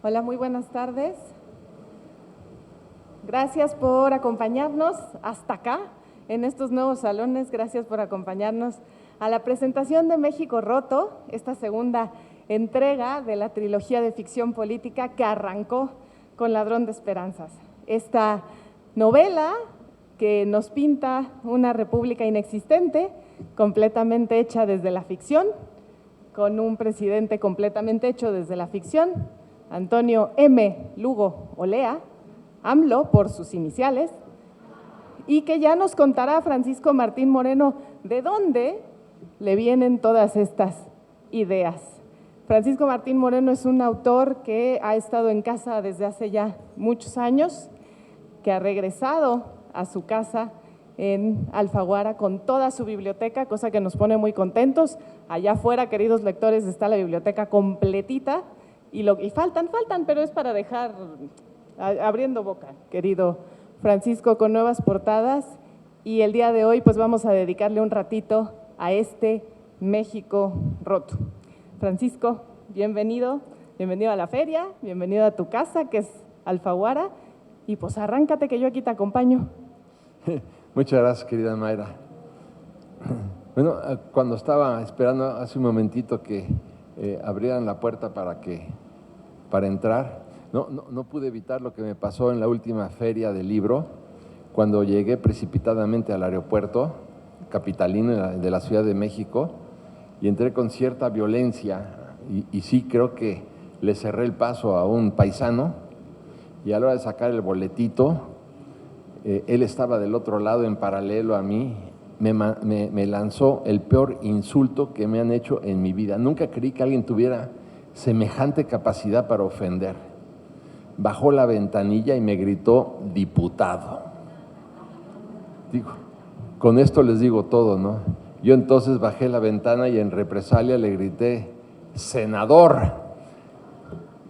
Hola, muy buenas tardes. Gracias por acompañarnos hasta acá, en estos nuevos salones. Gracias por acompañarnos a la presentación de México Roto, esta segunda entrega de la trilogía de ficción política que arrancó con Ladrón de Esperanzas. Esta novela que nos pinta una república inexistente, completamente hecha desde la ficción, con un presidente completamente hecho desde la ficción, Antonio M. Lugo Olea, AMLO por sus iniciales, y que ya nos contará Francisco Martín Moreno de dónde le vienen todas estas ideas. Francisco Martín Moreno es un autor que ha estado en casa desde hace ya muchos años, que ha regresado a su casa en Alfaguara con toda su biblioteca, cosa que nos pone muy contentos. Allá afuera, queridos lectores, está la biblioteca completita y faltan, pero es para dejar abriendo boca, querido Francisco, con nuevas portadas. Y el día de hoy pues vamos a dedicarle un ratito a este México roto. Francisco, bienvenido a la feria, bienvenido a tu casa, que es Alfaguara, y pues arráncate que yo aquí te acompaño. Muchas gracias, querida Mayra. Bueno, cuando estaba esperando hace un momentito que abrieran la puerta para entrar, no pude evitar lo que me pasó en la última feria del libro, cuando llegué precipitadamente al aeropuerto capitalino de la Ciudad de México y entré con cierta violencia y sí creo que le cerré el paso a un paisano y a la hora de sacar el boletito, él estaba del otro lado en paralelo a mí, me lanzó el peor insulto que me han hecho en mi vida. Nunca creí que alguien tuviera semejante capacidad para ofender. Bajó la ventanilla y me gritó diputado. Digo, con esto les digo todo, ¿no? Yo entonces bajé la ventana y en represalia le grité senador.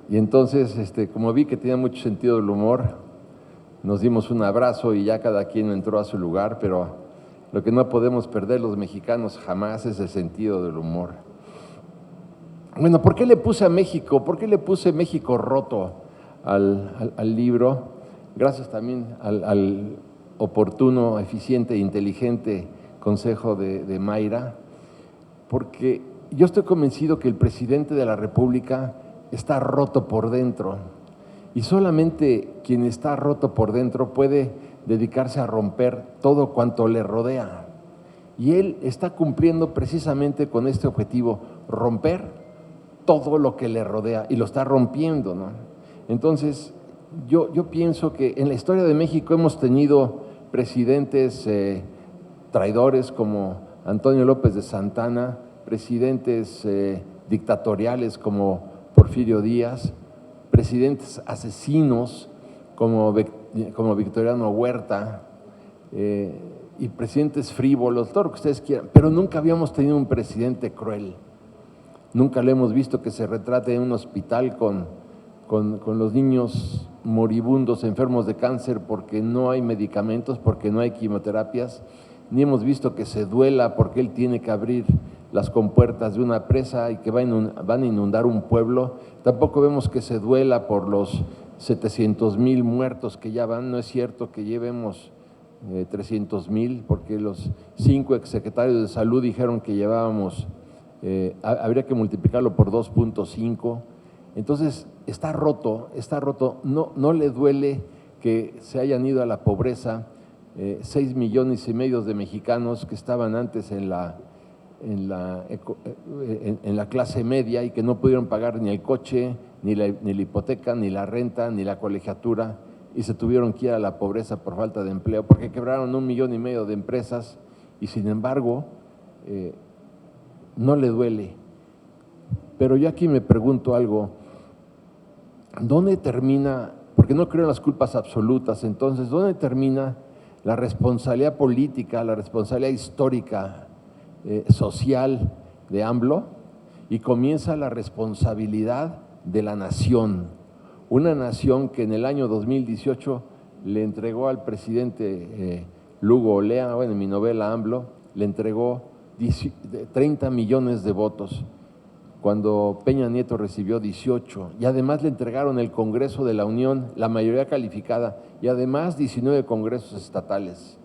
Y entonces, como vi que tenía mucho sentido del humor, nos dimos un abrazo y ya cada quien entró a su lugar, pero lo que no podemos perder los mexicanos jamás es el sentido del humor. Bueno, ¿por qué le puse a México? ¿Por qué le puse México roto al libro? Gracias también al oportuno, eficiente e inteligente consejo de Mayra, porque yo estoy convencido que el presidente de la República está roto por dentro. Y solamente quien está roto por dentro puede dedicarse a romper todo cuanto le rodea. Y él está cumpliendo precisamente con este objetivo, romper todo lo que le rodea, y lo está rompiendo, ¿no? Entonces, yo pienso que en la historia de México hemos tenido presidentes traidores como Antonio López de Santana, presidentes dictatoriales como Porfirio Díaz, presidentes asesinos como Victoriano Huerta, y presidentes frívolos, todo lo que ustedes quieran, pero nunca habíamos tenido un presidente cruel. Nunca le hemos visto que se retrate en un hospital con los niños moribundos, enfermos de cáncer, porque no hay medicamentos, porque no hay quimioterapias, ni hemos visto que se duela porque él tiene que abrir las compuertas de una presa y que van a inundar un pueblo. Tampoco vemos que se duela por los 700,000 muertos que ya van. No es cierto que llevemos 300,000, porque los 5 exsecretarios de salud dijeron que llevábamos, habría que multiplicarlo por 2.5. Entonces está roto, no le duele que se hayan ido a la pobreza 6,5 millones de mexicanos que estaban antes en la clase media y que no pudieron pagar ni el coche, ni la hipoteca, ni la renta, ni la colegiatura, y se tuvieron que ir a la pobreza por falta de empleo, porque quebraron 1,5 millones de empresas, y sin embargo no le duele. Pero yo aquí me pregunto algo, ¿dónde termina? Porque no creo en las culpas absolutas. Entonces, ¿dónde termina la responsabilidad política, la responsabilidad histórica, social de AMLO, y comienza la responsabilidad de la nación? Una nación que en el año 2018 le entregó al presidente Lugo Olea, bueno, en mi novela AMLO, le entregó 30 millones de votos. cuando Peña Nieto recibió 18, y además le entregaron el Congreso de la Unión, la mayoría calificada, y además 19 congresos estatales.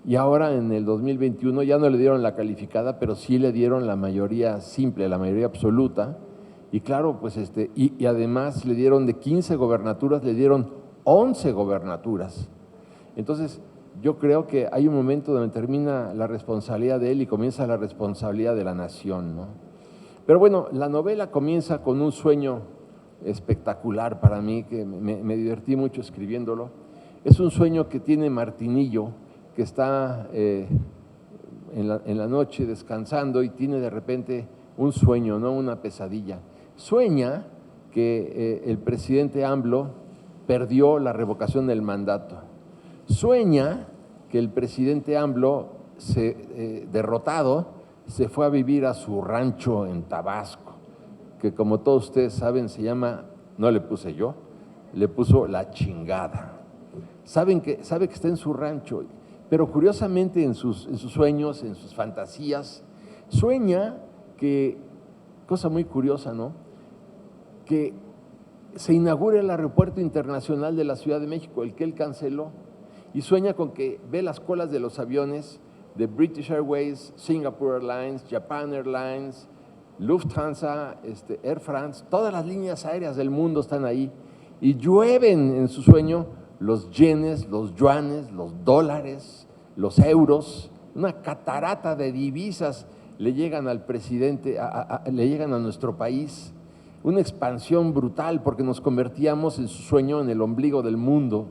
Y ahora en el 2021 ya no le dieron la calificada, pero sí le dieron la mayoría simple, la mayoría absoluta. Y claro, pues y además le dieron de 15 gobernaturas, le dieron 11 gobernaturas. Entonces, yo creo que hay un momento donde termina la responsabilidad de él y comienza la responsabilidad de la nación, ¿no? Pero bueno, la novela comienza con un sueño espectacular para mí, que me divertí mucho escribiéndolo. Es un sueño que tiene Martinillo, que está en la noche descansando y tiene de repente un sueño, no una pesadilla. Sueña que el presidente AMLO perdió la revocación del mandato. Sueña que el presidente AMLO, derrotado, se fue a vivir a su rancho en Tabasco, que como todos ustedes saben se llama, no le puse yo, le puso La Chingada. Sabe que está en su rancho, pero curiosamente en sus sueños, en sus fantasías, sueña que, cosa muy curiosa, ¿no?, que se inaugure el aeropuerto internacional de la Ciudad de México, el que él canceló, y sueña con que ve las colas de los aviones de British Airways, Singapore Airlines, Japan Airlines, Lufthansa, Air France, todas las líneas aéreas del mundo están ahí, y llueven en su sueño los yenes, los yuanes, los dólares, los euros, una catarata de divisas le llegan al presidente, le llegan a nuestro país, una expansión brutal porque nos convertíamos en su sueño en el ombligo del mundo.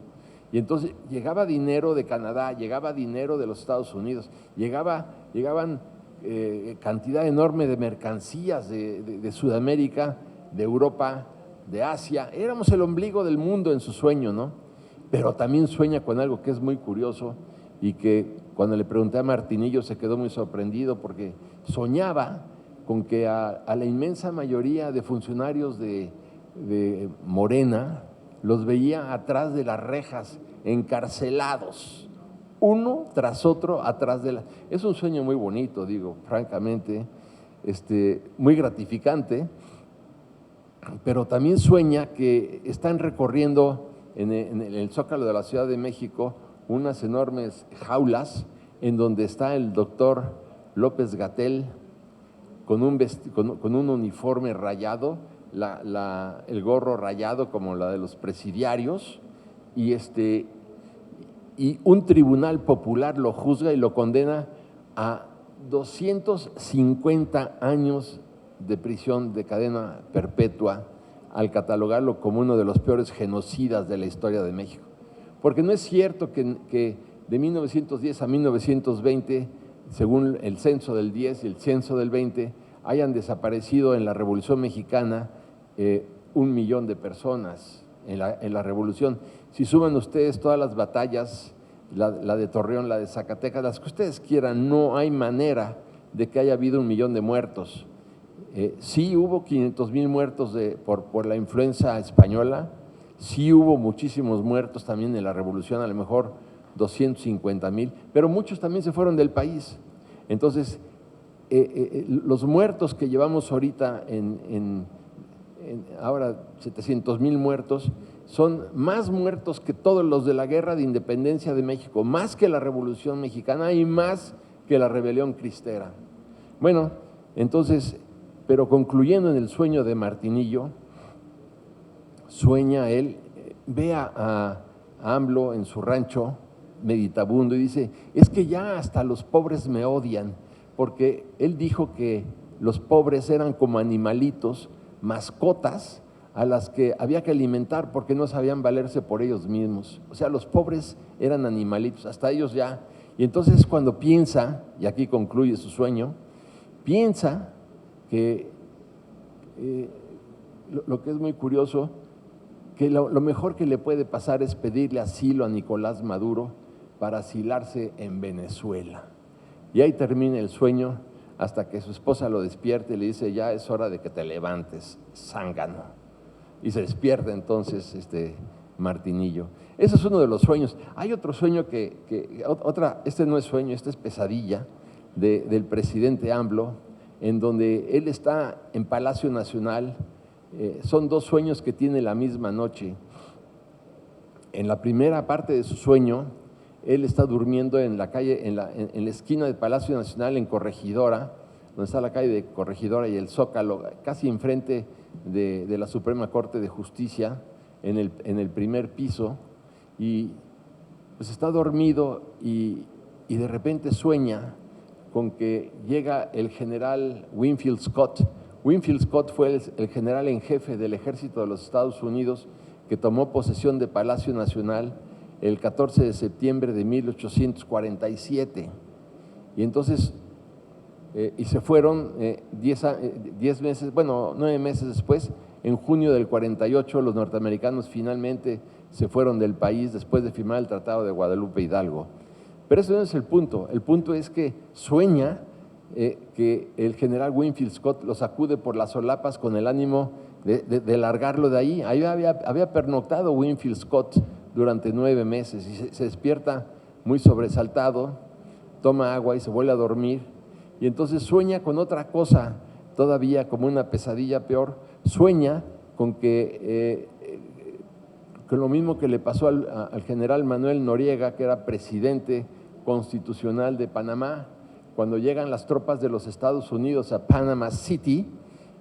Y entonces llegaba dinero de Canadá, llegaba dinero de los Estados Unidos, llegaban cantidad enorme de mercancías de Sudamérica, de Europa, de Asia. Éramos el ombligo del mundo en su sueño, ¿no? Pero también sueña con algo que es muy curioso y que cuando le pregunté a Martinillo se quedó muy sorprendido porque soñaba con que a la inmensa mayoría de funcionarios de Morena los veía atrás de las rejas, encarcelados, uno tras otro atrás de la… Es un sueño muy bonito, digo, francamente, muy gratificante, pero también sueña que están recorriendo en el Zócalo de la Ciudad de México unas enormes jaulas en donde está el doctor López-Gatell con un uniforme rayado, el gorro rayado como la de los presidiarios, y un tribunal popular lo juzga y lo condena a 250 años de prisión, de cadena perpetua, al catalogarlo como uno de los peores genocidas de la historia de México. Porque no es cierto que de 1910 a 1920, según el censo del 10 y el censo del 20, hayan desaparecido en la Revolución Mexicana 1 millón de personas en la Revolución. Si suman ustedes todas las batallas, la de Torreón, la de Zacatecas, las que ustedes quieran, no hay manera de que haya habido 1 millón de muertos. Sí hubo 500,000 muertos por la influenza española, sí hubo muchísimos muertos también en la Revolución, a lo mejor 250,000, pero muchos también se fueron del país. Entonces, los muertos que llevamos ahorita ahora 700,000 muertos, son más muertos que todos los de la Guerra de Independencia de México, más que la Revolución Mexicana y más que la Rebelión Cristera. Bueno, entonces, pero concluyendo en el sueño de Martinillo, sueña él, ve a AMLO en su rancho meditabundo y dice, es que ya hasta los pobres me odian, porque él dijo que los pobres eran como animalitos, mascotas a las que había que alimentar porque no sabían valerse por ellos mismos. O sea, los pobres eran animalitos, hasta ellos ya. Y entonces cuando piensa, y aquí concluye su sueño, piensa que lo que es muy curioso, que lo mejor que le puede pasar es pedirle asilo a Nicolás Maduro para asilarse en Venezuela. Y ahí termina el sueño hasta que su esposa lo despierte y le dice, ya es hora de que te levantes, zángano. Y se despierta entonces Martinillo. Ese es uno de los sueños. Hay otro sueño este no es sueño, este es pesadilla del presidente AMLO, en donde él está en Palacio Nacional. Son dos sueños que tiene la misma noche. En la primera parte de su sueño, él está durmiendo en la calle, en la esquina del Palacio Nacional, en Corregidora, donde está la calle de Corregidora y el Zócalo, casi enfrente de la Suprema Corte de Justicia, en el primer piso, y pues está dormido y de repente sueña con que llega el general Winfield Scott. Winfield Scott fue el general en jefe del ejército de los Estados Unidos que tomó posesión de Palacio Nacional el 14 de septiembre de 1847. Y entonces, y se fueron 10 meses, bueno, 9 meses después, en junio del 48, los norteamericanos finalmente se fueron del país después de firmar el Tratado de Guadalupe Hidalgo. Pero eso no es el punto es que sueña que el general Winfield Scott lo sacude por las solapas con el ánimo de largarlo de ahí. Ahí había pernoctado Winfield Scott durante 9 meses y se despierta muy sobresaltado, toma agua y se vuelve a dormir, y entonces sueña con otra cosa, todavía como una pesadilla peor. Sueña con que lo mismo que le pasó al general Manuel Noriega, que era presidente constitucional de Panamá, cuando llegan las tropas de los Estados Unidos a Panama City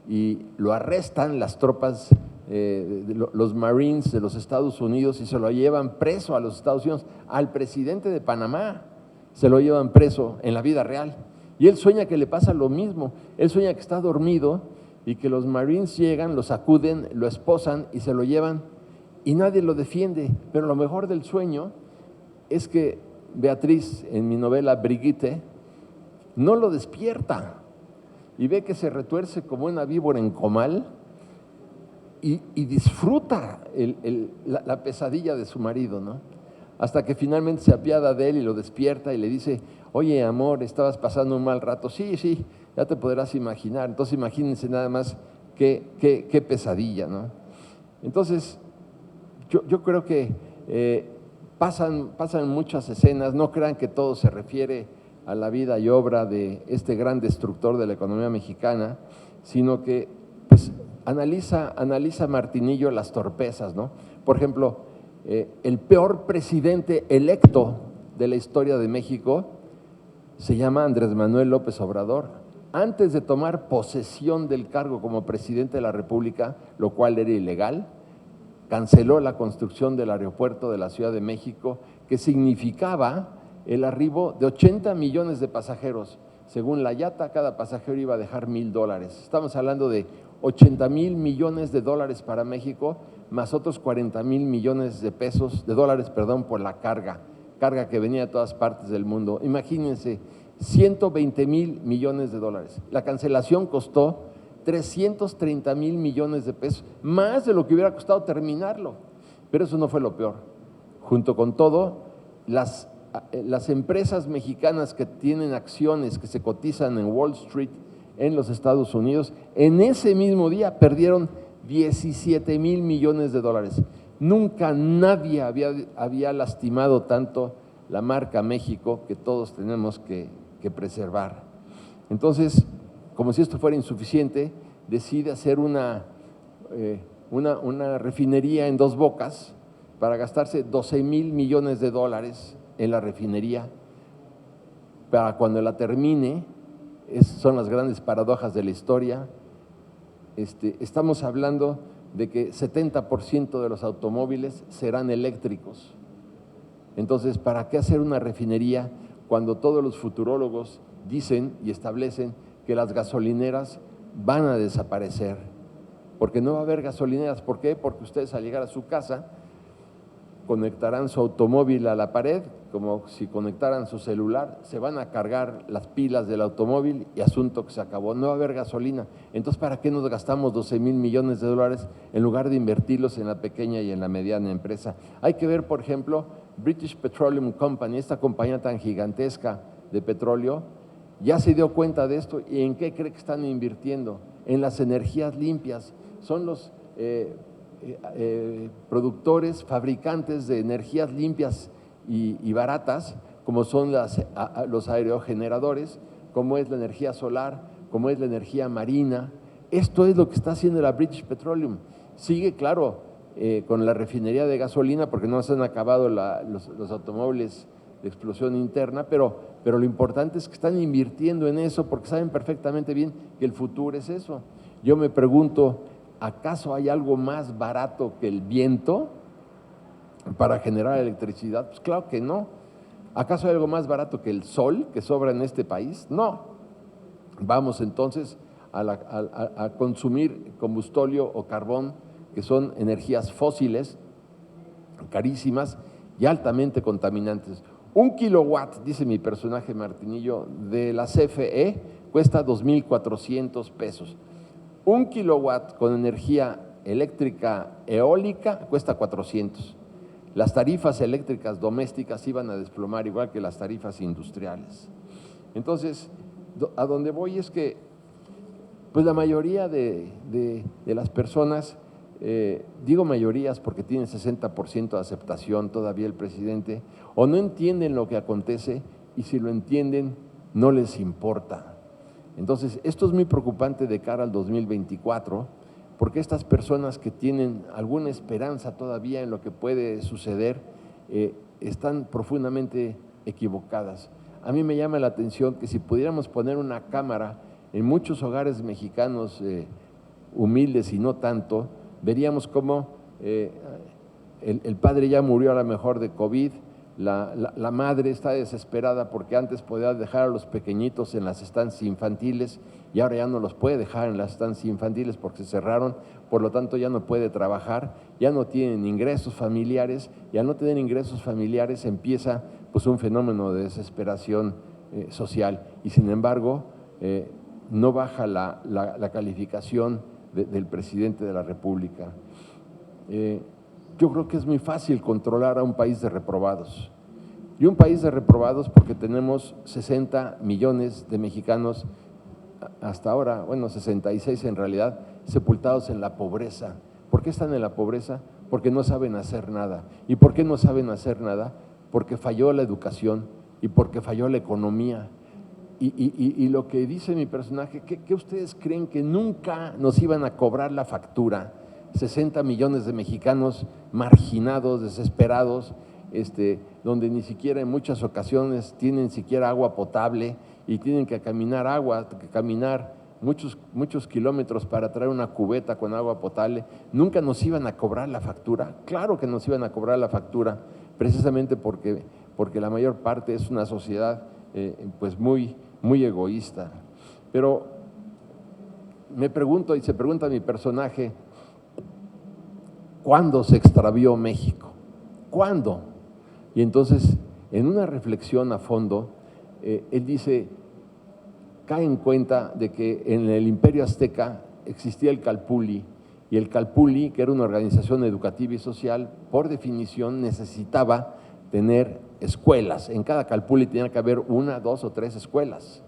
y lo arrestan las tropas, los Marines de los Estados Unidos, y se lo llevan preso a los Estados Unidos, al presidente de Panamá se lo llevan preso en la vida real. Y él sueña que le pasa lo mismo, él sueña que está dormido y que los Marines llegan, lo sacuden, lo esposan y se lo llevan y nadie lo defiende. Pero lo mejor del sueño es que Beatriz, en mi novela Brigitte, no lo despierta y ve que se retuerce como una víbora en comal y disfruta la pesadilla de su marido, ¿no? Hasta que finalmente se apiada de él y lo despierta y le dice: oye, amor, estabas pasando un mal rato. Sí, ya te podrás imaginar. Entonces imagínense nada más qué pesadilla, ¿no? Entonces yo creo que pasan muchas escenas. No crean que todo se refiere a la vida y obra de este gran destructor de la economía mexicana, sino que pues analiza Martinillo las torpezas, ¿no? Por ejemplo, el peor presidente electo de la historia de México se llama Andrés Manuel López Obrador. Antes de tomar posesión del cargo como presidente de la República, lo cual era ilegal, canceló la construcción del aeropuerto de la Ciudad de México, que significaba el arribo de 80 millones de pasajeros. Según la IATA, cada pasajero iba a dejar $1,000. Estamos hablando de 80,000 millones de dólares para México, más otros 40,000 millones de dólares por la carga que venía de todas partes del mundo. Imagínense, 120,000 millones de dólares. La cancelación costó 330,000 millones de pesos, más de lo que hubiera costado terminarlo. Pero eso no fue lo peor. Junto con todo, las empresas mexicanas que tienen acciones que se cotizan en Wall Street en los Estados Unidos, en ese mismo día perdieron 17,000 millones de dólares. Nunca nadie había lastimado tanto la marca México, que todos tenemos que preservar. Entonces, como si esto fuera insuficiente, decide hacer una refinería en Dos Bocas para gastarse 12,000 millones de dólares en la refinería. Para cuando la termine, son las grandes paradojas de la historia. Estamos hablando de que 70% de los automóviles serán eléctricos. Entonces, ¿para qué hacer una refinería cuando todos los futurólogos dicen y establecen que las gasolineras van a desaparecer? Porque no va a haber gasolineras. ¿Por qué? Porque ustedes, al llegar a su casa, conectarán su automóvil a la pared, como si conectaran su celular, se van a cargar las pilas del automóvil y asunto que se acabó, no va a haber gasolina. Entonces, ¿para qué nos gastamos 12,000 millones de dólares en lugar de invertirlos en la pequeña y en la mediana empresa? Hay que ver, por ejemplo, British Petroleum Company, esta compañía tan gigantesca de petróleo, ya se dio cuenta de esto. ¿Y en qué cree que están invirtiendo? En las energías limpias. Son los productores, fabricantes de energías limpias y baratas, como son los aerogeneradores, como es la energía solar, como es la energía marina. Esto es lo que está haciendo la British Petroleum. Sigue, claro, con la refinería de gasolina, porque no se han acabado los automóviles de explosión interna, pero lo importante es que están invirtiendo en eso porque saben perfectamente bien que el futuro es eso. Yo me pregunto, ¿acaso hay algo más barato que el viento para generar electricidad? Pues claro que no. ¿Acaso hay algo más barato que el sol que sobra en este país? No. Vamos entonces a consumir combustóleo o carbón, que son energías fósiles, carísimas y altamente contaminantes. 1 kilowatt, dice mi personaje Martinillo, de la CFE cuesta 2,400 pesos. 1 kilowatt con energía eléctrica eólica cuesta 400. Las tarifas eléctricas domésticas iban a desplomar igual que las tarifas industriales. Entonces, a donde voy es que pues la mayoría de las personas, digo mayorías porque tienen 60% de aceptación todavía el presidente, o no entienden lo que acontece, y si lo entienden no les importa. Entonces, esto es muy preocupante de cara al 2024, porque estas personas que tienen alguna esperanza todavía en lo que puede suceder, están profundamente equivocadas. A mí me llama la atención que si pudiéramos poner una cámara en muchos hogares mexicanos humildes y no tanto, veríamos cómo el padre ya murió a lo mejor de COVID, la madre está desesperada porque antes podía dejar a los pequeñitos en las estancias infantiles y ahora ya no los puede dejar en las estancias infantiles porque se cerraron, por lo tanto ya no puede trabajar, ya no tienen ingresos familiares, y al no tener ingresos familiares empieza pues un fenómeno de desesperación social, y sin embargo no baja la calificación del presidente de la República. Yo creo que es muy fácil controlar a un país de reprobados. Y un país de reprobados porque tenemos 60 millones de mexicanos hasta ahora, bueno, 66 en realidad, sepultados en la pobreza. ¿Por qué están en la pobreza? Porque no saben hacer nada. ¿Y por qué no saben hacer nada? Porque falló la educación y porque falló la economía. Y lo que dice mi personaje, ¿qué ustedes creen que nunca nos iban a cobrar la factura? 60 millones de mexicanos marginados, desesperados, donde ni siquiera en muchas ocasiones tienen siquiera agua potable y tienen que caminar muchos kilómetros para traer una cubeta con agua potable. ¿Nunca nos iban a cobrar la factura? Claro que nos iban a cobrar la factura, precisamente porque la mayor parte es una sociedad pues muy egoísta. Pero me pregunto, y se pregunta mi personaje, ¿cuándo se extravió México? ¿Cuándo? Y entonces, en una reflexión a fondo, él dice, cae en cuenta de que en el Imperio Azteca existía el Calpulli, y el Calpulli, que era una organización educativa y social, por definición necesitaba tener escuelas. En cada Calpulli tenía que haber 1, 2 o 3 escuelas.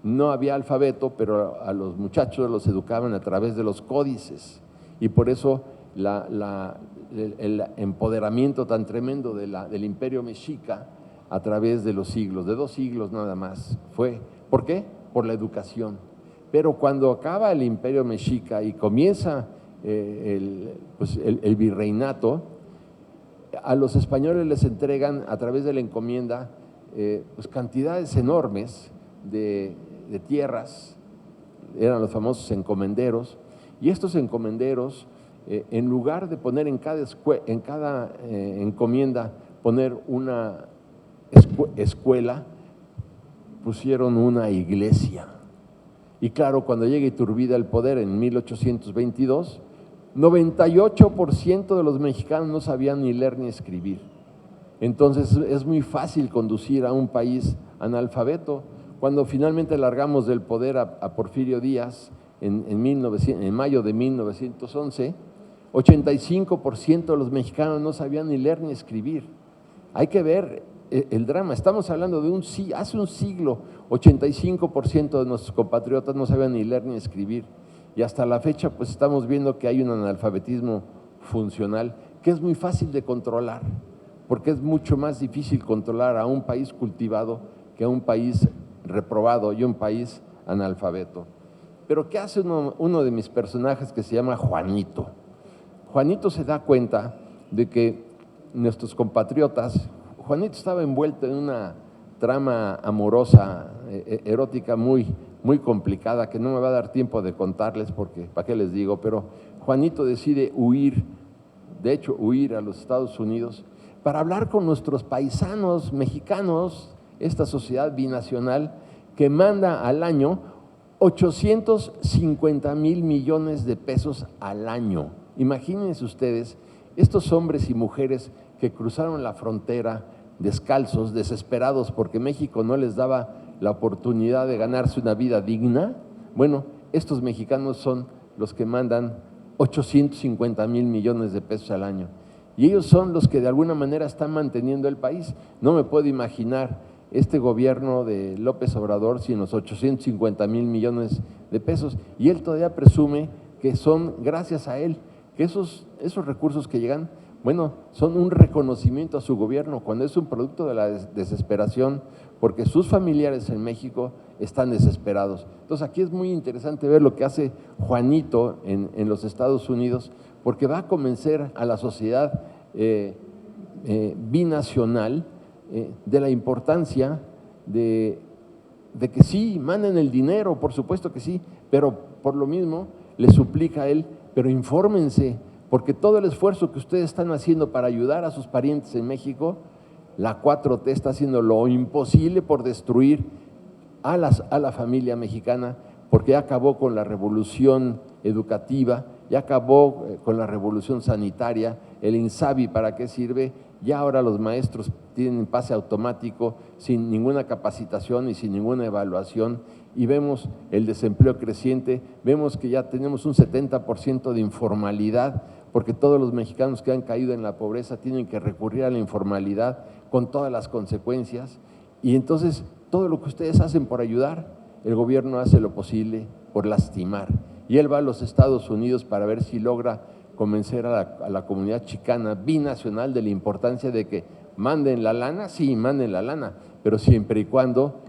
No había alfabeto, pero a los muchachos los educaban a través de los códices, y por eso el empoderamiento tan tremendo del Imperio Mexica a través de los siglos, de 2 siglos nada más, fue, ¿por qué? Por la educación. Pero cuando acaba el Imperio Mexica y comienza el virreinato, a los españoles les entregan a través de la encomienda pues cantidades enormes de tierras, eran los famosos encomenderos, y estos encomenderos, en lugar de poner en cada encomienda poner una escuela, pusieron una iglesia. Y claro, cuando llega Iturbide al poder en 1822, 98% de los mexicanos no sabían ni leer ni escribir. Entonces es muy fácil conducir a un país analfabeto. Cuando finalmente largamos del poder a Porfirio Díaz en mayo de 1911, 85% de los mexicanos no sabían ni leer ni escribir. Hay que ver el drama. Estamos hablando de hace un siglo, 85% de nuestros compatriotas no sabían ni leer ni escribir. Y hasta la fecha pues estamos viendo que hay un analfabetismo funcional que es muy fácil de controlar, porque es mucho más difícil controlar a un país cultivado que a un país reprobado y un país analfabeto. pero ¿qué hace uno de mis personajes que se llama Juanito? Juanito se da cuenta de que nuestros compatriotas, Juanito estaba envuelto en una trama amorosa, erótica muy complicada, que no me va a dar tiempo de contarles porque, ¿para qué les digo? Pero Juanito decide huir, de hecho huir a los Estados Unidos para hablar con nuestros paisanos mexicanos, esta sociedad binacional que manda al año 850,000 millones de pesos al año. Imagínense ustedes, estos hombres y mujeres que cruzaron la frontera descalzos, desesperados porque México no les daba la oportunidad de ganarse una vida digna. Bueno, estos mexicanos son los que mandan 850,000 millones de pesos al año. Y ellos son los que de alguna manera están manteniendo el país. No me puedo imaginar este gobierno de López Obrador sin los 850,000 millones de pesos. Y él todavía presume que son gracias a él, que esos recursos que llegan, bueno, son un reconocimiento a su gobierno, cuando es un producto de la desesperación, porque sus familiares en México están desesperados. Entonces aquí es muy interesante ver lo que hace Juanito en los Estados Unidos, porque va a convencer a la sociedad binacional de la importancia de que sí, manden el dinero, por supuesto que sí, pero por lo mismo le suplica a él, pero infórmense, porque todo el esfuerzo que ustedes están haciendo para ayudar a sus parientes en México, la 4T está haciendo lo imposible por destruir a la familia mexicana, porque ya acabó con la revolución educativa, ya acabó con la revolución sanitaria, el INSABI, ¿para qué sirve? Ya ahora los maestros tienen pase automático, sin ninguna capacitación y sin ninguna evaluación, y vemos el desempleo creciente, vemos que ya tenemos un 70% de informalidad, porque todos los mexicanos que han caído en la pobreza tienen que recurrir a la informalidad con todas las consecuencias, y entonces todo lo que ustedes hacen por ayudar, el gobierno hace lo posible por lastimar, y él va a los Estados Unidos para ver si logra convencer a la comunidad chicana binacional de la importancia de que manden la lana, sí, manden la lana, pero siempre y cuando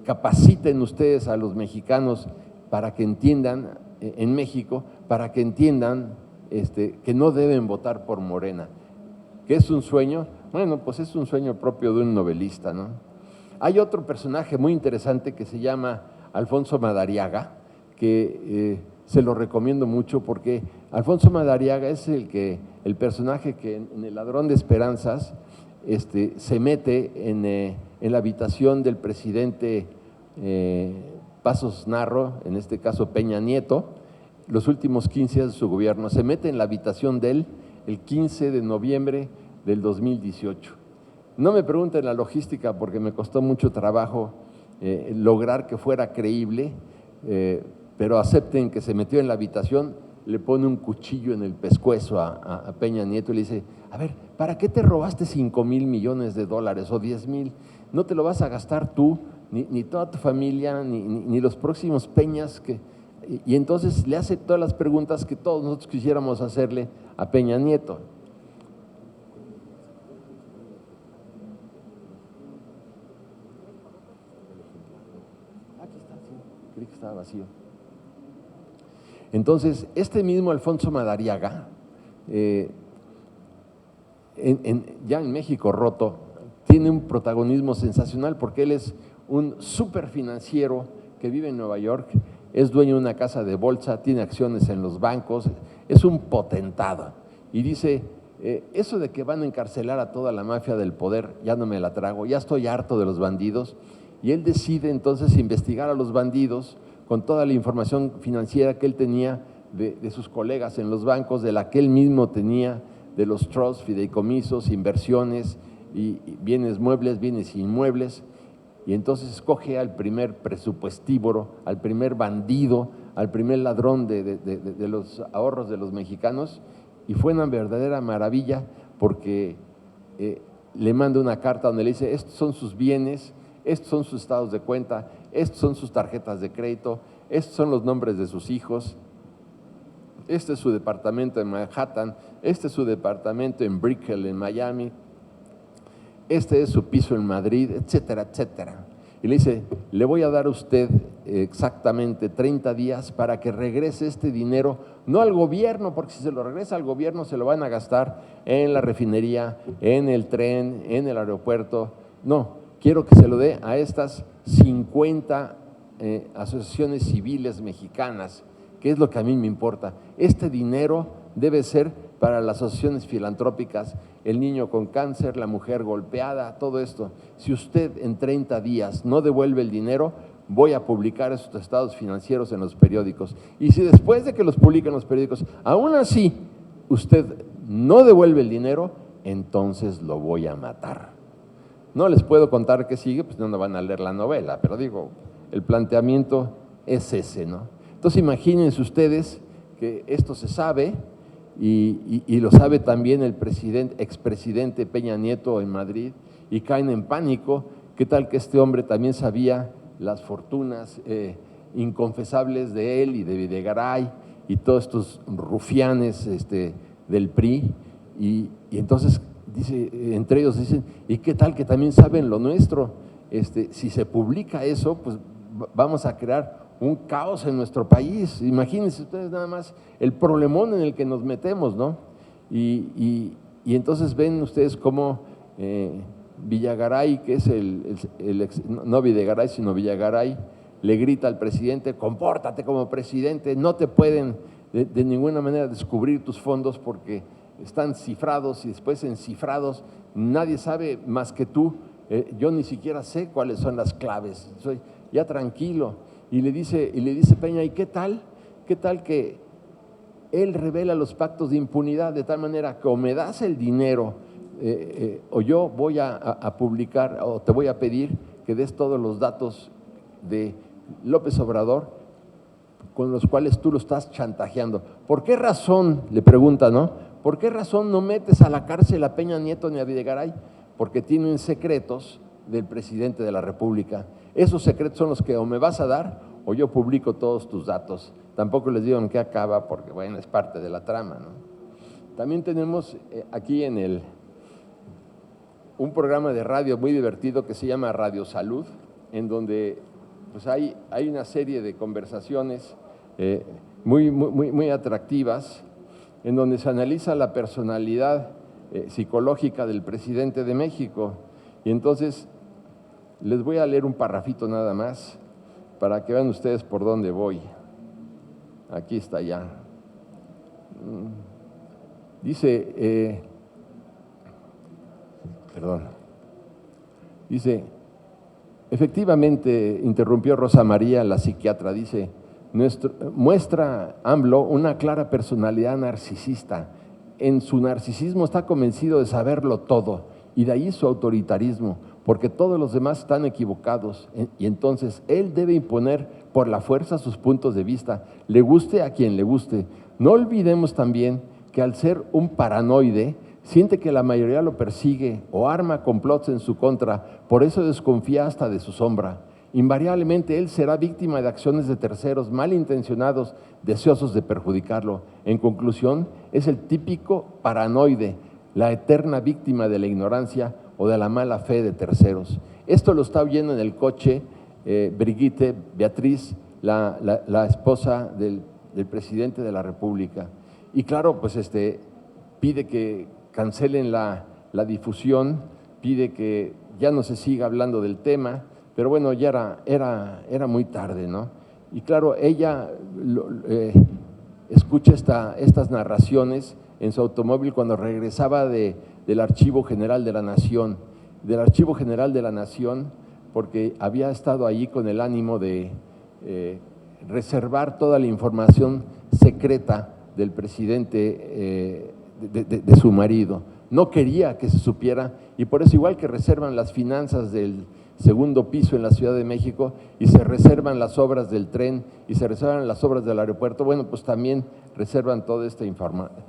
capaciten ustedes a los mexicanos para que entiendan, en México, para que entiendan que no deben votar por Morena. ¿Qué es un sueño? Bueno, pues es un sueño propio de un novelista, ¿no? Hay otro personaje muy interesante que se llama Alfonso Madariaga, que se lo recomiendo mucho porque Alfonso Madariaga es el personaje que en El Ladrón de Esperanzas se mete en la habitación del presidente Pasos Narro, en este caso Peña Nieto, los últimos 15 días de su gobierno, se mete en la habitación de él el 15 de noviembre del 2018. No me pregunten la logística porque me costó mucho trabajo lograr que fuera creíble, pero acepten que se metió en la habitación, le pone un cuchillo en el pescuezo a Peña Nieto y le dice, a ver, ¿para qué te robaste 5,000 millones de dólares o 10,000? No te lo vas a gastar tú, ni toda tu familia, ni los próximos Peñas. Y entonces le hace todas las preguntas que todos nosotros quisiéramos hacerle a Peña Nieto. Aquí está, sí, creí que estaba vacío. Entonces, este mismo Alfonso Madariaga, ya en México Roto, tiene un protagonismo sensacional porque él es un súper financiero que vive en Nueva York, es dueño de una casa de bolsa, tiene acciones en los bancos, es un potentado. Y dice, eso de que van a encarcelar a toda la mafia del poder, ya no me la trago, ya estoy harto de los bandidos. Y él decide entonces investigar a los bandidos con toda la información financiera que él tenía de sus colegas en los bancos, de la que él mismo tenía, de los trusts, fideicomisos, inversiones y bienes muebles, bienes inmuebles. Y entonces escoge al primer presupuestívoro, al primer bandido, al primer ladrón de los ahorros de los mexicanos, y fue una verdadera maravilla porque le manda una carta donde le dice, estos son sus bienes, estos son sus estados de cuenta, estos son sus tarjetas de crédito, estos son los nombres de sus hijos, este es su departamento en Manhattan, este es su departamento en Brickell, en Miami, este es su piso en Madrid, etcétera, etcétera. Y le dice, le voy a dar a usted exactamente 30 días para que regrese este dinero, no al gobierno, porque si se lo regresa al gobierno se lo van a gastar en la refinería, en el tren, en el aeropuerto. No, quiero que se lo dé a estas 50 asociaciones civiles mexicanas, que es lo que a mí me importa. Este dinero debe ser para las asociaciones filantrópicas, el niño con cáncer, la mujer golpeada, todo esto. Si usted en 30 días no devuelve el dinero, voy a publicar esos estados financieros en los periódicos. Y si después de que los publiquen los periódicos, aún así usted no devuelve el dinero, entonces lo voy a matar. No les puedo contar qué sigue, pues no van a leer la novela, pero digo, el planteamiento es ese, ¿no? Entonces imagínense ustedes que esto se sabe y lo sabe también el expresidente Peña Nieto en Madrid y caen en pánico. ¿Qué tal que este hombre también sabía las fortunas inconfesables de él y de Videgaray y todos estos rufianes del PRI? Y entonces dice, entre ellos dicen, ¿y qué tal que también saben lo nuestro? Si se publica eso, pues vamos a crear un caos en nuestro país. Imagínense ustedes nada más el problemón en el que nos metemos, ¿no? Y entonces ven ustedes cómo Villagaray, que es no Videgaray, sino Villagaray, le grita al presidente, compórtate como presidente, no te pueden de ninguna manera descubrir tus fondos porque están cifrados y después en cifrados nadie sabe más que tú, yo ni siquiera sé cuáles son las claves, soy ya tranquilo. Y le dice Peña, ¿y qué tal? ¿Qué tal que él revela los pactos de impunidad de tal manera que o me das el dinero o yo voy a publicar o te voy a pedir que des todos los datos de López Obrador con los cuales tú lo estás chantajeando? ¿Por qué razón, le pregunta, ¿no? ¿Por qué razón no metes a la cárcel a Peña Nieto ni a Videgaray? Porque tienen secretos del presidente de la República. Esos secretos son los que o me vas a dar o yo publico todos tus datos. Tampoco les digo en qué acaba porque, bueno, es parte de la trama, ¿no? También tenemos aquí un programa de radio muy divertido que se llama Radio Salud, en donde pues hay una serie de conversaciones muy atractivas, en donde se analiza la personalidad psicológica del presidente de México. Y entonces les voy a leer un parrafito nada más para que vean ustedes por dónde voy. Aquí está ya. Dice, efectivamente, interrumpió Rosa María, la psiquiatra, dice, muestra AMLO una clara personalidad narcisista. En su narcisismo está convencido de saberlo todo y de ahí su autoritarismo, porque todos los demás están equivocados y entonces él debe imponer por la fuerza sus puntos de vista, le guste a quien le guste. No olvidemos también que al ser un paranoide, siente que la mayoría lo persigue o arma complots en su contra, por eso desconfía hasta de su sombra. Invariablemente él será víctima de acciones de terceros malintencionados, deseosos de perjudicarlo. En conclusión, es el típico paranoide, la eterna víctima de la ignorancia o de la mala fe de terceros. Esto lo está oyendo en el coche Brigitte, Beatriz, la esposa del presidente de la República. Y claro, pues pide que cancelen la difusión, pide que ya no se siga hablando del tema, pero bueno, ya era muy tarde, ¿no? Y claro, ella escucha estas narraciones en su automóvil cuando regresaba del Archivo General de la Nación, porque había estado allí con el ánimo de reservar toda la información secreta del presidente de su marido. No quería que se supiera y por eso igual que reservan las finanzas del segundo piso en la Ciudad de México y se reservan las obras del tren y se reservan las obras del aeropuerto, bueno, pues también reservan toda esta información.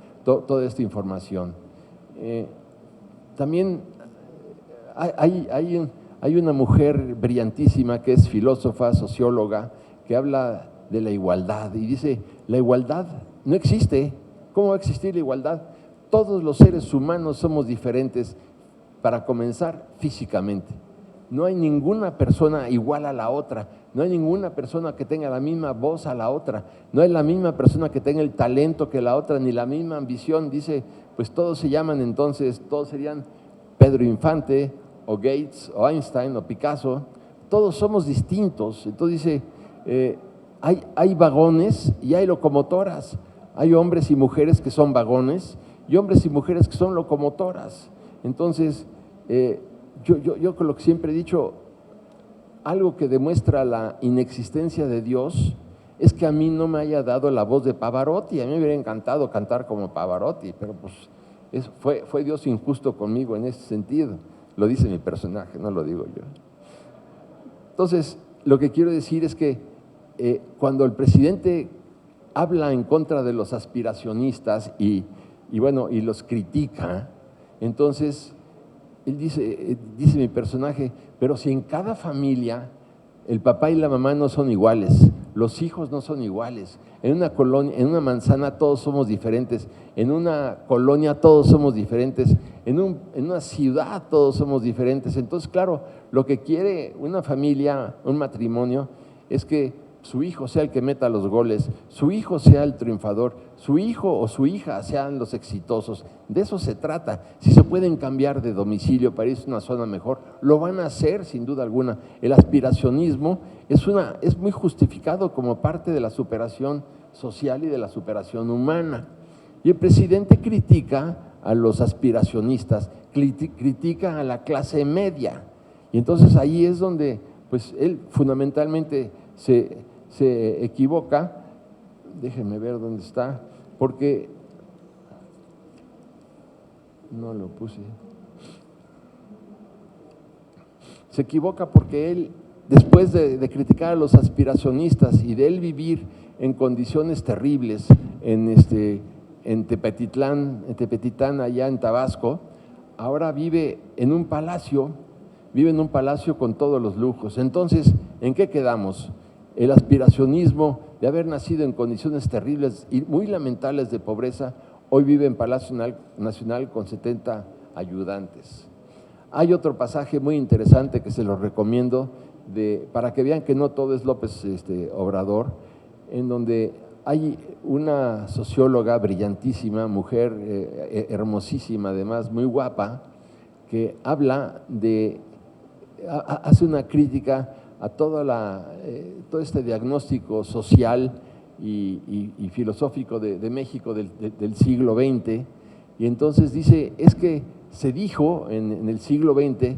También hay una mujer brillantísima que es filósofa, socióloga, que habla de la igualdad y dice, la igualdad no existe. ¿Cómo va a existir la igualdad? Todos los seres humanos somos diferentes, para comenzar, físicamente. no hay ninguna persona igual a la otra, no hay ninguna persona que tenga la misma voz a la otra, no hay la misma persona que tenga el talento que la otra, ni la misma ambición. Dice, pues todos se llaman entonces, todos serían Pedro Infante, o Gates, o Einstein, o Picasso, todos somos distintos. Entonces dice, hay vagones y hay locomotoras, hay hombres y mujeres que son vagones y hombres y mujeres que son locomotoras. Entonces, yo con lo que siempre he dicho, algo que demuestra la inexistencia de Dios es que a mí no me haya dado la voz de Pavarotti. A mí me hubiera encantado cantar como Pavarotti, pero pues fue Dios injusto conmigo en ese sentido. Lo dice mi personaje, no lo digo yo. Entonces, lo que quiero decir es que cuando el presidente habla en contra de los aspiracionistas y los critica, entonces él dice mi personaje, pero si en cada familia el papá y la mamá no son iguales, los hijos no son iguales, en una colonia, en una manzana todos somos diferentes, en una colonia todos somos diferentes, en una ciudad todos somos diferentes. Entonces, claro, lo que quiere una familia, un matrimonio, es que su hijo sea el que meta los goles, su hijo sea el triunfador, su hijo o su hija sean los exitosos. De eso se trata. Si se pueden cambiar de domicilio para irse a una zona mejor, lo van a hacer sin duda alguna. El aspiracionismo es muy justificado como parte de la superación social y de la superación humana. Y el presidente critica a los aspiracionistas, critica a la clase media. Y entonces ahí es donde pues él fundamentalmente se equivoca. Déjenme ver dónde está, porque no lo puse. Se equivoca porque él, después de criticar a los aspiracionistas y de él vivir en condiciones terribles en Tepetitlán, allá en Tabasco, ahora vive en un palacio con todos los lujos. Entonces, ¿en qué quedamos? El aspiracionismo de haber nacido en condiciones terribles y muy lamentables de pobreza, hoy vive en Palacio Nacional con 70 ayudantes. Hay otro pasaje muy interesante que se los recomiendo para que vean que no todo es López Obrador, en donde hay una socióloga brillantísima, mujer hermosísima, además muy guapa, que hace una crítica a todo este diagnóstico social y filosófico de México del siglo XX, y entonces dice, es que se dijo en el siglo XX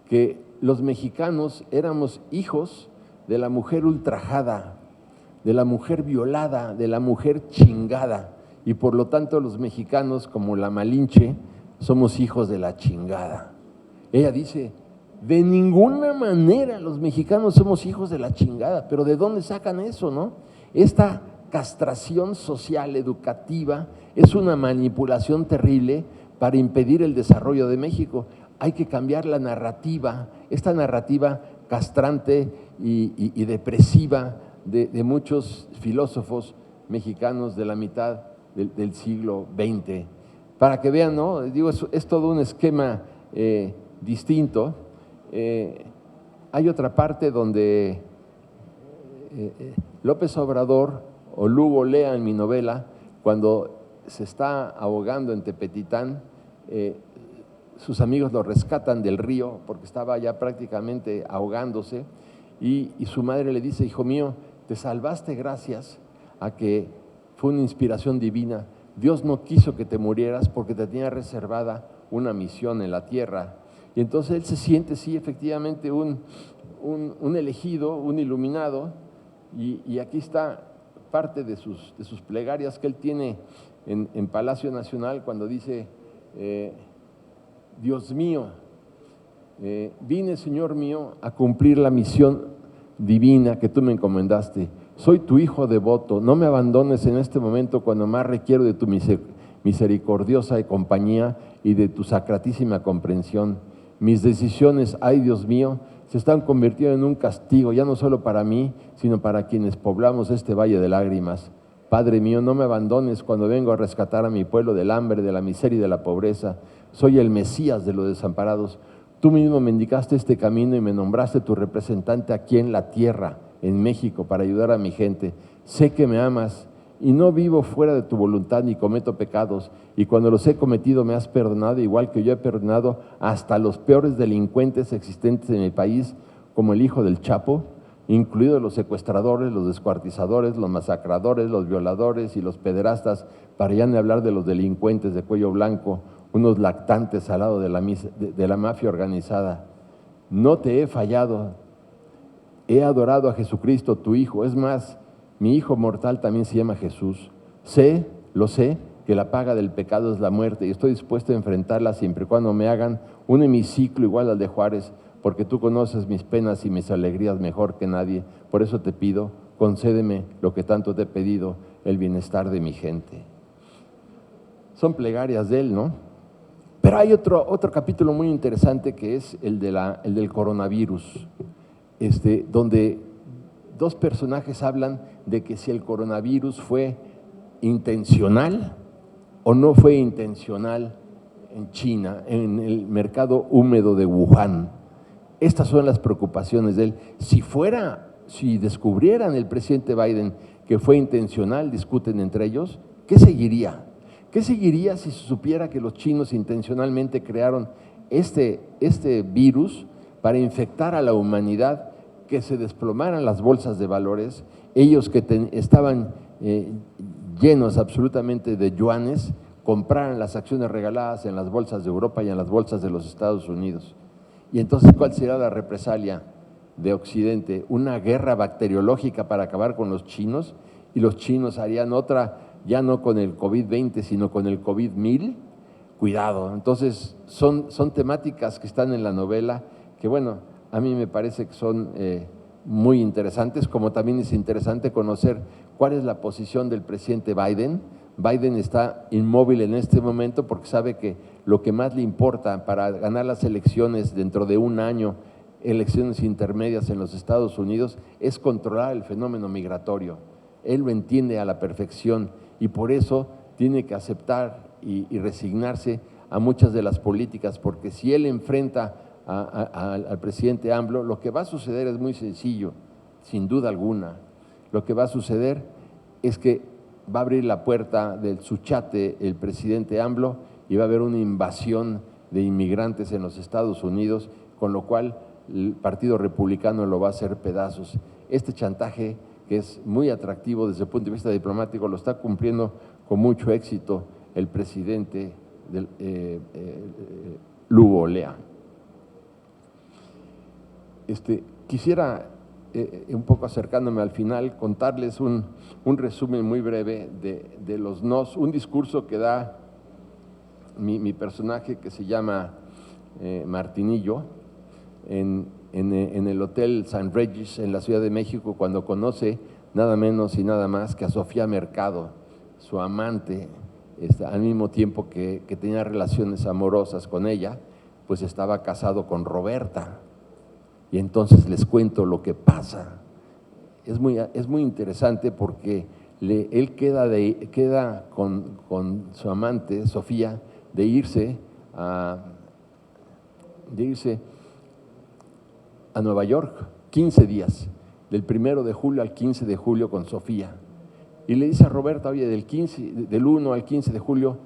que los mexicanos éramos hijos de la mujer ultrajada, de la mujer violada, de la mujer chingada, y por lo tanto los mexicanos, como la Malinche, somos hijos de la chingada. Ella dice, de ninguna manera los mexicanos somos hijos de la chingada, pero ¿de dónde sacan eso, no? Esta castración social, educativa, es una manipulación terrible para impedir el desarrollo de México. Hay que cambiar la narrativa, esta narrativa castrante y depresiva de muchos filósofos mexicanos de la mitad del siglo XX. Para que vean, ¿no? Digo, es todo un esquema distinto. Hay otra parte donde López Obrador, o Lugo Lea en mi novela, cuando se está ahogando en Tepetitlán, sus amigos lo rescatan del río porque estaba ya prácticamente ahogándose, y su madre le dice, hijo mío, te salvaste gracias a que fue una inspiración divina. Dios no quiso que te murieras porque te tenía reservada una misión en la tierra. Y entonces él se siente, sí, efectivamente un elegido, un iluminado, y aquí está parte de sus plegarias que él tiene en Palacio Nacional cuando dice, Dios mío, vine, Señor mío, a cumplir la misión divina que tú me encomendaste. Soy tu hijo devoto, no me abandones en este momento cuando más requiero de tu misericordiosa compañía y de tu sacratísima comprensión. Mis decisiones, ay Dios mío, se están convirtiendo en un castigo, ya no solo para mí, sino para quienes poblamos este valle de lágrimas. Padre mío, no me abandones cuando vengo a rescatar a mi pueblo del hambre, de la miseria y de la pobreza. Soy el Mesías de los desamparados. Tú mismo me indicaste este camino y me nombraste tu representante aquí en la tierra, en México, para ayudar a mi gente. Sé que me amas y no vivo fuera de tu voluntad ni cometo pecados, y cuando los he cometido me has perdonado, igual que yo he perdonado hasta los peores delincuentes existentes en el país, como el hijo del Chapo, incluidos los secuestradores, los descuartizadores, los masacradores, los violadores y los pederastas, para ya no hablar de los delincuentes de cuello blanco, unos lactantes al lado de la mafia organizada. No te he fallado, he adorado a Jesucristo, tu Hijo. Es más, mi hijo mortal también se llama Jesús. Lo sé, que la paga del pecado es la muerte y estoy dispuesto a enfrentarla siempre y cuando me hagan un hemiciclo igual al de Juárez, porque tú conoces mis penas y mis alegrías mejor que nadie. Por eso te pido, concédeme lo que tanto te he pedido, el bienestar de mi gente. Son plegarias de él, ¿no? Pero hay otro capítulo muy interesante que es el del coronavirus, donde dos personajes hablan de que si el coronavirus fue intencional o no fue intencional en China, en el mercado húmedo de Wuhan. Estas son las preocupaciones de él. Si descubrieran el presidente Biden que fue intencional, discuten entre ellos, ¿qué seguiría? ¿Qué seguiría si se supiera que los chinos intencionalmente crearon este virus para infectar a la humanidad, que se desplomaran las bolsas de valores, ellos que estaban llenos absolutamente de yuanes, compraran las acciones regaladas en las bolsas de Europa y en las bolsas de los Estados Unidos? Y entonces, ¿cuál será la represalia de Occidente? Una guerra bacteriológica para acabar con los chinos, y los chinos harían otra, ya no con el COVID-20, sino con el COVID-1000. Cuidado. Entonces, son temáticas que están en la novela que, bueno, a mí me parece que son muy interesantes, como también es interesante conocer cuál es la posición del presidente Biden. Biden está inmóvil en este momento porque sabe que lo que más le importa para ganar las elecciones dentro de un año, elecciones intermedias en los Estados Unidos, es controlar el fenómeno migratorio. Él lo entiende a la perfección y por eso tiene que aceptar y resignarse a muchas de las políticas, porque si él enfrenta al presidente AMLO, lo que va a suceder es muy sencillo, sin duda alguna. Lo que va a suceder es que va a abrir la puerta del Suchate el presidente AMLO y va a haber una invasión de inmigrantes en los Estados Unidos, con lo cual el Partido Republicano lo va a hacer pedazos. Este chantaje, que es muy atractivo desde el punto de vista diplomático, lo está cumpliendo con mucho éxito el presidente Lugo Lea. Quisiera, un poco acercándome al final, contarles un resumen muy breve de los nos, un discurso que da mi personaje, que se llama Martinillo, en el Hotel San Regis en la Ciudad de México, cuando conoce nada menos y nada más que a Sofía Mercado, su amante, al mismo tiempo que tenía relaciones amorosas con ella, pues estaba casado con Roberta. Y entonces les cuento lo que pasa. Es muy interesante porque él queda con su amante, Sofía, de irse a Nueva York, 15 días, del 1 de julio al 15 de julio con Sofía. Y le dice a Roberta, oye, del 1 al 15 de julio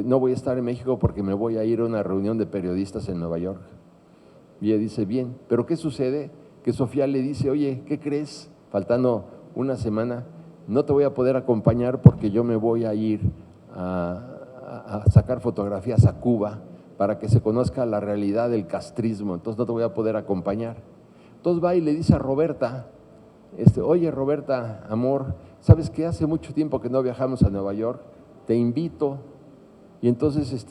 no voy a estar en México porque me voy a ir a una reunión de periodistas en Nueva York. Y ella dice, bien, pero ¿qué sucede? Que Sofía le dice, oye, ¿qué crees? Faltando una semana, no te voy a poder acompañar porque yo me voy a ir a sacar fotografías a Cuba para que se conozca la realidad del castrismo, entonces no te voy a poder acompañar. Entonces va y le dice a Roberta, oye Roberta, amor, ¿sabes qué? Hace mucho tiempo que no viajamos a Nueva York, te invito. Y entonces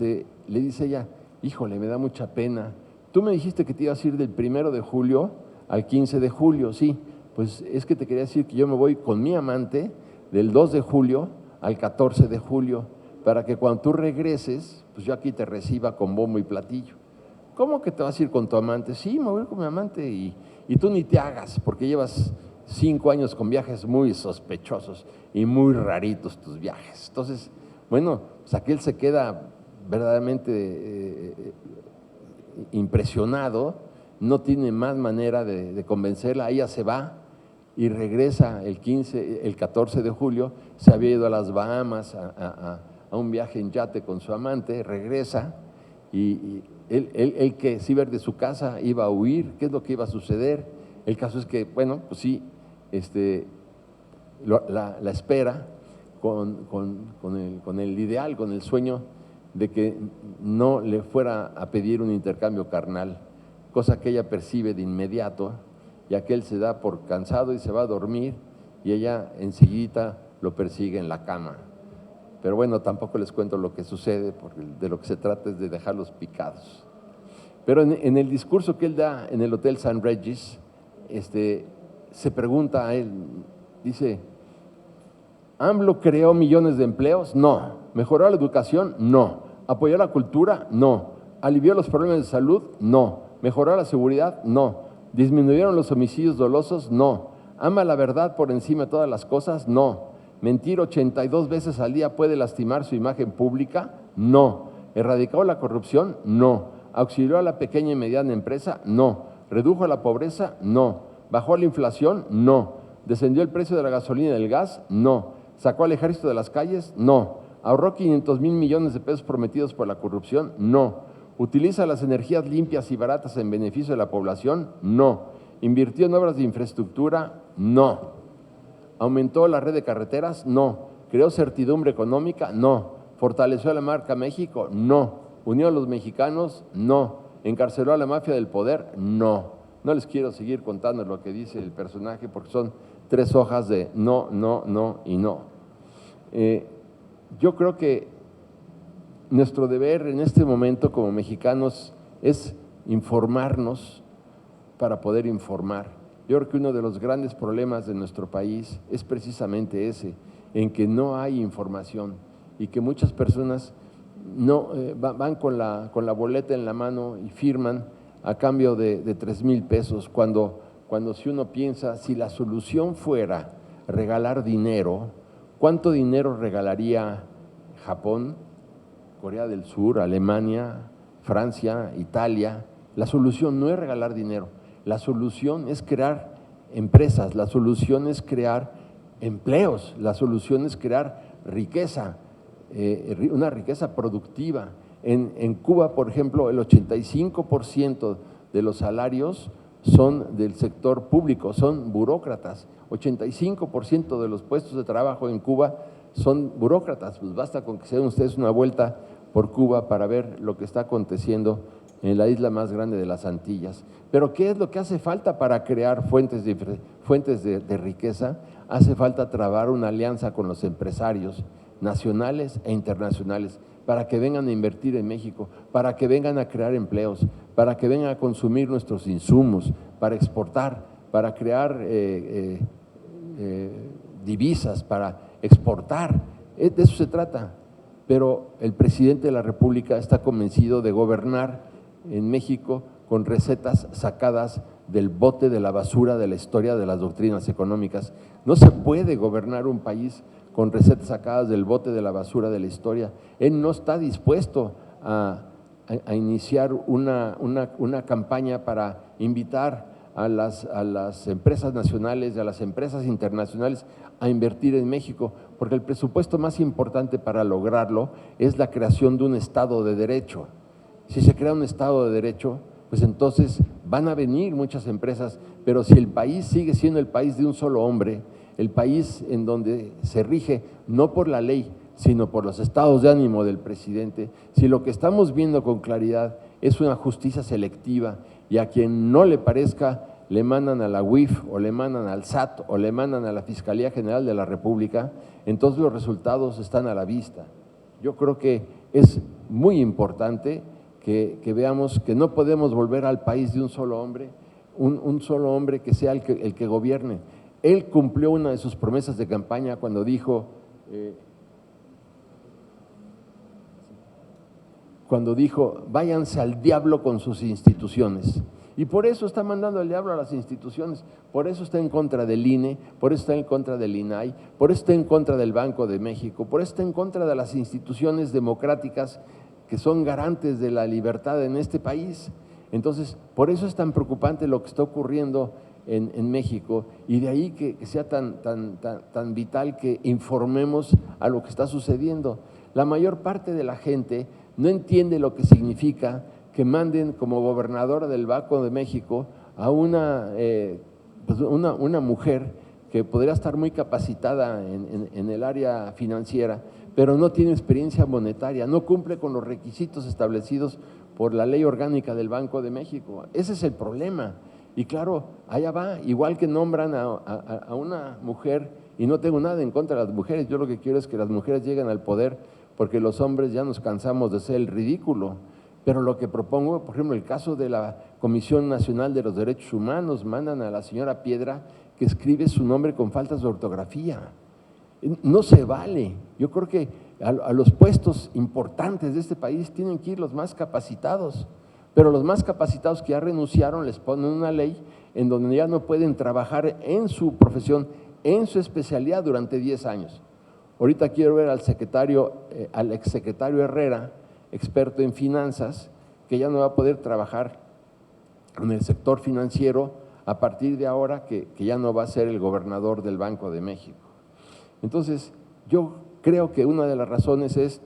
le dice ella, híjole, me da mucha pena. Tú me dijiste que te ibas a ir del 1 de julio al 15 de julio, sí, pues es que te quería decir que yo me voy con mi amante del 2 de julio al 14 de julio, para que cuando tú regreses, pues yo aquí te reciba con bombo y platillo. ¿Cómo que te vas a ir con tu amante? Sí, me voy con mi amante y tú ni te hagas, porque llevas 5 años con viajes muy sospechosos y muy raritos tus viajes. Entonces, bueno, pues aquel se queda verdaderamente impresionado, no tiene más manera de convencerla, ella se va y regresa el 14 de julio, se había ido a las Bahamas a un viaje en yate con su amante, regresa y él que se iba de su casa iba a huir, ¿qué es lo que iba a suceder? El caso es que, bueno, pues sí, la espera con el ideal, con el sueño de que no le fuera a pedir un intercambio carnal, cosa que ella percibe de inmediato, y aquel se da por cansado y se va a dormir, y ella enseguida lo persigue en la cama. Pero bueno, tampoco les cuento lo que sucede, porque de lo que se trata es de dejarlos picados. Pero en el discurso que él da en el Hotel St. Regis, se pregunta a él, dice, ¿AMLO creó millones de empleos? No. ¿Mejoró la educación? No. ¿Apoyó la cultura? No. ¿Alivió los problemas de salud? No. ¿Mejoró la seguridad? No. ¿Disminuyeron los homicidios dolosos? No. ¿Ama la verdad por encima de todas las cosas? No. ¿Mentir 82 veces al día puede lastimar su imagen pública? No. ¿Erradicó la corrupción? No. ¿Auxilió a la pequeña y mediana empresa? No. ¿Redujo la pobreza? No. ¿Bajó la inflación? No. ¿Descendió el precio de la gasolina y del gas? No. ¿Sacó al ejército de las calles? No. ¿Ahorró 500,000 millones de pesos prometidos por la corrupción? No. ¿Utiliza las energías limpias y baratas en beneficio de la población? No. ¿Invirtió en obras de infraestructura? No. ¿Aumentó la red de carreteras? No. ¿Creó certidumbre económica? No. ¿Fortaleció la marca México? No. ¿Unió a los mexicanos? No. ¿Encarceló a la mafia del poder? No. No les quiero seguir contando lo que dice el personaje porque son 3 hojas de no, no, no y no. Yo creo que nuestro deber en este momento como mexicanos es informarnos para poder informar. Yo creo que uno de los grandes problemas de nuestro país es precisamente ese, en que no hay información y que muchas personas no van con la boleta en la mano y firman a cambio de 3,000 pesos, cuando si uno piensa, si la solución fuera regalar dinero, ¿cuánto dinero regalaría Japón, Corea del Sur, Alemania, Francia, Italia? La solución no es regalar dinero, la solución es crear empresas, la solución es crear empleos, la solución es crear riqueza, una riqueza productiva. En Cuba, por ejemplo, el 85% de los salarios son del sector público, son burócratas. 85% de los puestos de trabajo en Cuba son burócratas. Pues basta con que se den ustedes una vuelta por Cuba para ver lo que está aconteciendo en la isla más grande de las Antillas. Pero ¿qué es lo que hace falta para crear fuentes de riqueza? Hace falta trabar una alianza con los empresarios nacionales e internacionales para que vengan a invertir en México, para que vengan a crear empleos, para que vengan a consumir nuestros insumos, para exportar, para crear divisas, para exportar. De eso se trata. Pero el presidente de la República está convencido de gobernar en México con recetas sacadas del bote de la basura de la historia de las doctrinas económicas. No se puede gobernar un país con recetas sacadas del bote de la basura de la historia. Él no está dispuesto a iniciar una campaña para invitar a las empresas nacionales y a las empresas internacionales a invertir en México, porque el presupuesto más importante para lograrlo es la creación de un Estado de Derecho. Si se crea un Estado de Derecho, pues entonces van a venir muchas empresas, pero si el país sigue siendo el país de un solo hombre, el país en donde se rige no por la ley, sino por los estados de ánimo del presidente, si lo que estamos viendo con claridad es una justicia selectiva y a quien no le parezca le mandan a la UIF o le mandan al SAT o le mandan a la Fiscalía General de la República, entonces los resultados están a la vista. Yo creo que es muy importante que veamos que no podemos volver al país de un solo hombre, un solo hombre que sea el que gobierne. Él cumplió una de sus promesas de campaña cuando dijo, váyanse al diablo con sus instituciones. Y por eso está mandando al diablo a las instituciones, por eso está en contra del INE, por eso está en contra del INAI, por eso está en contra del Banco de México, por eso está en contra de las instituciones democráticas que son garantes de la libertad en este país. Entonces, por eso es tan preocupante lo que está ocurriendo en México, y de ahí que sea tan vital que informemos a lo que está sucediendo. La mayor parte de la gente no entiende lo que significa que manden como gobernadora del Banco de México a una mujer que podría estar muy capacitada en el área financiera, pero no tiene experiencia monetaria, no cumple con los requisitos establecidos por la ley orgánica del Banco de México. Ese es el problema. Y claro, allá va, igual que nombran a una mujer, y no tengo nada en contra de las mujeres, yo lo que quiero es que las mujeres lleguen al poder, porque los hombres ya nos cansamos de ser el ridículo. Pero lo que propongo, por ejemplo, el caso de la Comisión Nacional de los Derechos Humanos, mandan a la señora Piedra que escribe su nombre con faltas de ortografía. No se vale. Yo creo que a los puestos importantes de este país tienen que ir los más capacitados, pero los más capacitados que ya renunciaron les ponen una ley en donde ya no pueden trabajar en su profesión, en su especialidad durante 10 años. Ahorita quiero ver al exsecretario Herrera, experto en finanzas, que ya no va a poder trabajar en el sector financiero a partir de ahora que ya no va a ser el gobernador del Banco de México. Entonces, yo creo que una de las razones es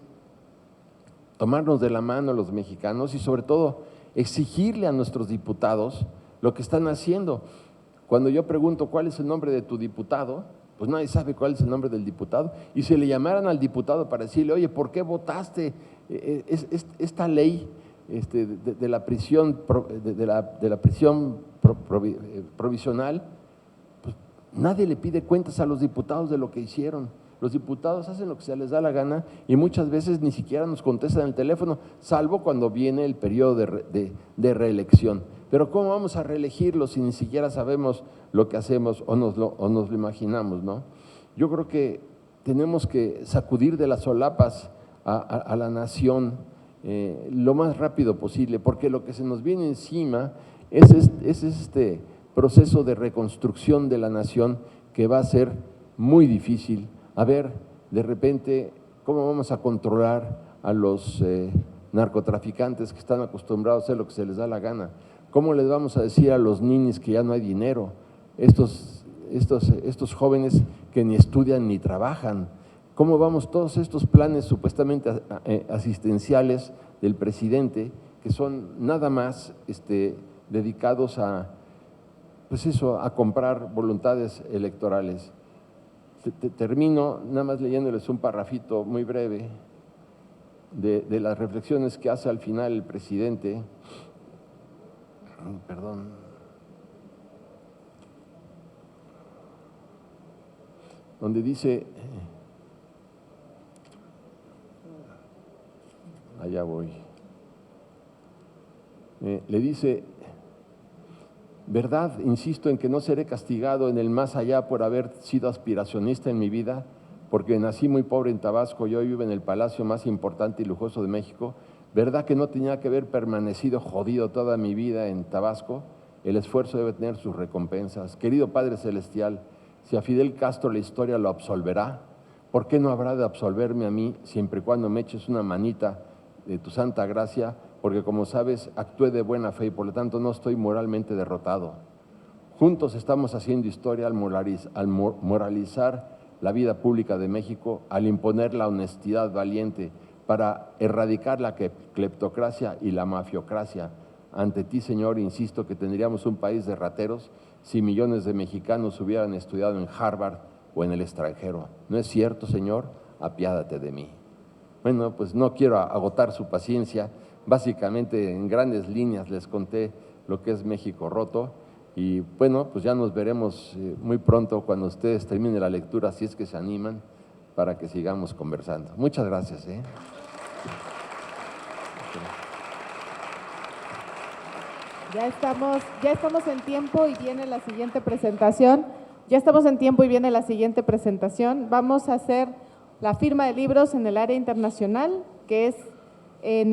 tomarnos de la mano a los mexicanos y sobre todo exigirle a nuestros diputados lo que están haciendo. Cuando yo pregunto cuál es el nombre de tu diputado, pues nadie sabe cuál es el nombre del diputado, y si le llamaran al diputado para decirle, oye, ¿por qué votaste esta ley de la prisión provisional? Pues nadie le pide cuentas a los diputados de lo que hicieron. Los diputados hacen lo que se les da la gana y muchas veces ni siquiera nos contestan el teléfono, salvo cuando viene el periodo de reelección. Pero ¿cómo vamos a reelegirlos si ni siquiera sabemos lo que hacemos o nos lo imaginamos, ¿no? Yo creo que tenemos que sacudir de las solapas a la nación lo más rápido posible, porque lo que se nos viene encima es este proceso de reconstrucción de la nación que va a ser muy difícil. A ver, de repente, ¿cómo vamos a controlar a los narcotraficantes que están acostumbrados a hacer lo que se les da la gana? ¿Cómo les vamos a decir a los niños que ya no hay dinero? Estos jóvenes que ni estudian ni trabajan. ¿Cómo vamos todos estos planes supuestamente asistenciales del presidente, que son nada más dedicados a comprar voluntades electorales? Termino nada más leyéndoles un parrafito muy breve de las reflexiones que hace al final el presidente. Perdón. Donde dice, allá voy, le dice, verdad, insisto en que no seré castigado en el más allá por haber sido aspiracionista en mi vida, porque nací muy pobre en Tabasco y hoy vivo en el palacio más importante y lujoso de México. ¿Verdad que no tenía que haber permanecido jodido toda mi vida en Tabasco? El esfuerzo debe tener sus recompensas. Querido Padre Celestial, si a Fidel Castro la historia lo absolverá, ¿por qué no habrá de absolverme a mí siempre y cuando me eches una manita de tu santa gracia? Porque como sabes, actué de buena fe y por lo tanto no estoy moralmente derrotado. Juntos estamos haciendo historia al moralizar la vida pública de México, al imponer la honestidad valiente para erradicar la cleptocracia y la mafiocracia. Ante ti, Señor, insisto que tendríamos un país de rateros si millones de mexicanos hubieran estudiado en Harvard o en el extranjero. ¿No es cierto, Señor? Apiádate de mí. Bueno, pues no quiero agotar su paciencia. Básicamente, en grandes líneas les conté lo que es México Roto y bueno, pues ya nos veremos muy pronto cuando ustedes terminen la lectura, si es que se animan, para que sigamos conversando. Muchas gracias. Ya estamos en tiempo y viene la siguiente presentación. Vamos a hacer la firma de libros en el área internacional, que es en el